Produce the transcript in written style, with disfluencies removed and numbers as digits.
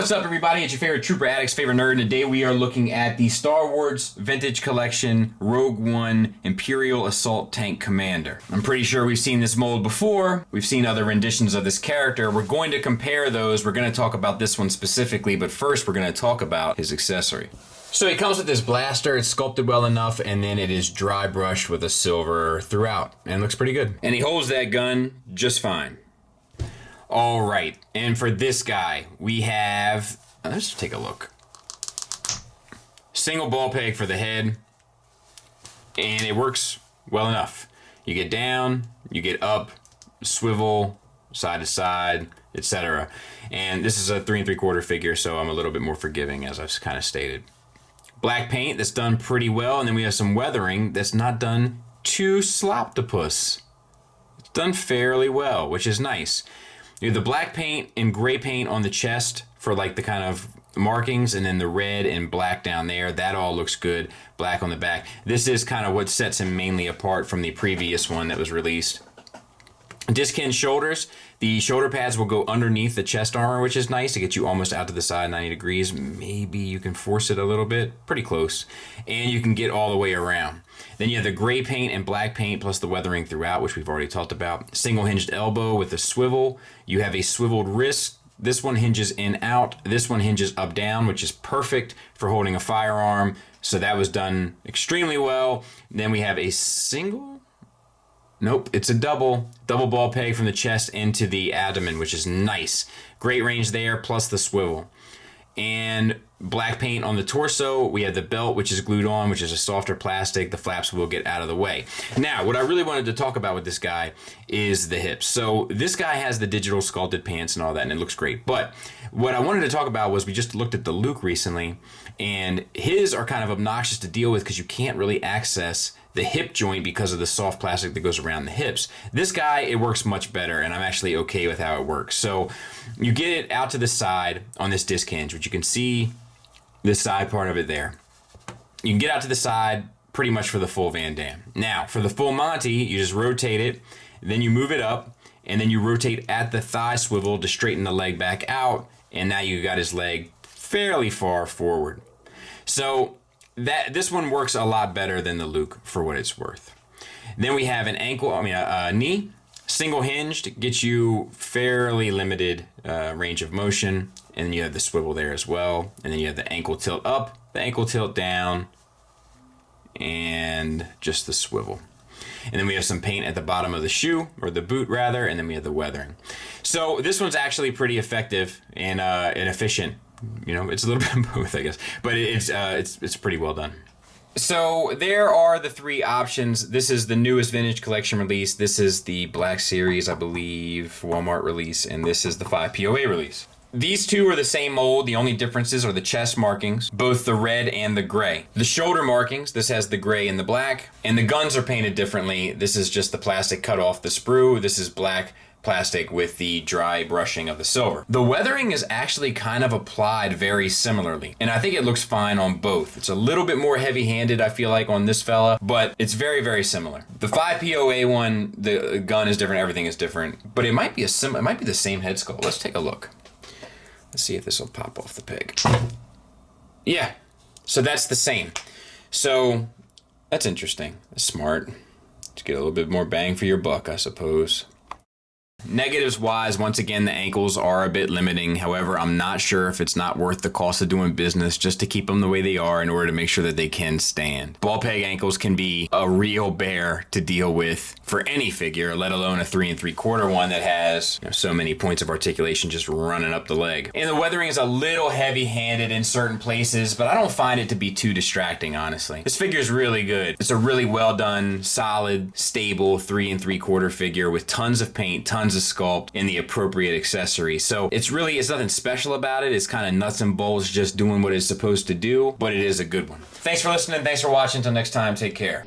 What's up, everybody? It's your favorite Trooper Addict's favorite nerd, and today we are looking at the Star Wars Vintage Collection Rogue One Imperial Assault Tank Commander. I'm pretty sure we've seen this mold before. We've seen other renditions of this character. We're going to compare those. We're going to talk about this one specifically, but first we're going to talk about his accessory. So he comes with this blaster. It's sculpted well enough, and then it is dry brushed with a silver throughout, and looks pretty good. And he holds that gun just fine. All right, and for this guy, we have, let's take a look. Single ball peg for the head, and it works well enough. You get down, you get up, swivel, side to side, etc. And this is a 3 3/4 figure, so I'm a little bit more forgiving, as I've kind of stated. Black paint that's done pretty well, and then we have some weathering that's not done too sloptopus. It's done fairly well, which is nice. You have the black paint and gray paint on the chest for like the kind of markings, and then the red and black down there. That all looks good. Black on the back. This is kind of what sets him mainly apart from the previous one that was released. Disc hinge shoulders. The shoulder pads will go underneath the chest armor, which is nice to get you almost out to the side 90 degrees. Maybe you can force it a little bit. Pretty close. And you can get all the way around. Then you have the gray paint and black paint plus the weathering throughout, which we've already talked about. Single hinged elbow with a swivel. You have a swiveled wrist. This one hinges in out. This one hinges up down, which is perfect for holding a firearm. So that was done extremely well. Then we have a single... Nope, it's a double ball peg from the chest into the abdomen, which is nice. Great range there, plus the swivel. And black paint on the torso. We have the belt, which is glued on, which is a softer plastic. The flaps will get out of the way. Now, what I really wanted to talk about with this guy is the hips. So this guy has the digital sculpted pants and all that, and it looks great. But what I wanted to talk about was we just looked at the Luke recently, and his are kind of obnoxious to deal with because you can't really access the hip joint because of the soft plastic that goes around the hips. This guy, it works much better, and I'm actually okay with how it works. So you get it out to the side on this disc hinge, which you can see the side part of it there. You can get out to the side pretty much for the full Van Damme. Now, for the full Monty, you just rotate it, then you move it up, and then you rotate at the thigh swivel to straighten the leg back out, and now you got his leg fairly far forward. So this one works a lot better than the Luke for what it's worth. Then we have a knee, single hinged, gets you fairly limited range of motion, and then you have the swivel there as well, and then you have the ankle tilt up, the ankle tilt down, and just the swivel. And then we have some paint at the bottom of the shoe, or the boot rather, and then we have the weathering. So this one's actually pretty effective and efficient. You know, it's a little bit of both, I guess, but it's pretty well done. So there are the three options. This is the newest Vintage Collection release. This is the Black Series, I believe, Walmart release, and this is the 5 POA release. These two are the same mold. The only differences are the chest markings, both the red and the gray. The shoulder markings, this has the gray and the black, and the guns are painted differently. This is just the plastic cut off the sprue. This is black plastic with the dry brushing of the silver. The weathering is actually kind of applied very similarly, and I think it looks fine on both. It's a little bit more heavy-handed, I feel like, on this fella, but it's very, very similar. The 5 POA one, the gun is different, everything is different, but it might be the same head sculpt. Let's take a look. Let's see if this will pop off the peg. Yeah, so that's the same. So that's interesting. That's smart. To get a little bit more bang for your buck, I suppose. Negatives wise, once again, the ankles are a bit limiting. However, I'm not sure if it's not worth the cost of doing business just to keep them the way they are in order to make sure that they can stand. Ball peg ankles can be a real bear to deal with for any figure, let alone a 3 3/4 one that has so many points of articulation just running up the leg. And the weathering is a little heavy-handed in certain places, but I don't find it to be too distracting, honestly. This figure is really good. It's a really well done, solid, stable 3 3/4 figure with tons of paint, tons of sculpt, and the appropriate accessories. So it's nothing special about it. It's kind of nuts and bolts, just doing what it's supposed to do, but it is a good one. Thanks for listening. Thanks for watching. Until next time, take care.